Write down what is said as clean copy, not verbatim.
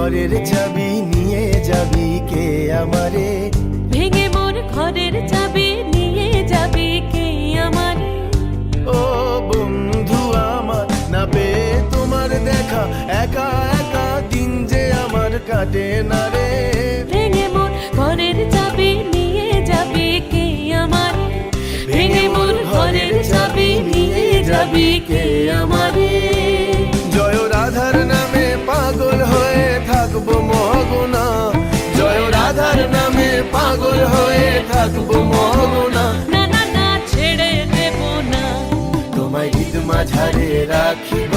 ঘরের চাবি নিয়ে যাবি কে আমারে, ভেঙে মোর ঘরের চাবি নিয়ে যাবি কে আমারে। ও বন্ধু আমার, না পেয়ে তোমার দেখা একা একা দিন যে আমার কাটে না রে। ভেঙে মোর ঘরের চাবি নিয়ে যাবি কে আমারে, ভেঙে মোর ঘরের চাবি নিয়ে যাবি কে আমারে। জয় রাধার নামে পাগল হয়ে থাকবো মহগুনা, জয় রাধার নামে পাগল হয়ে থাকবো মহগুনা। না না না ছেড়ে দেব না, তোমায় ঈদ মাঝারে রাখিব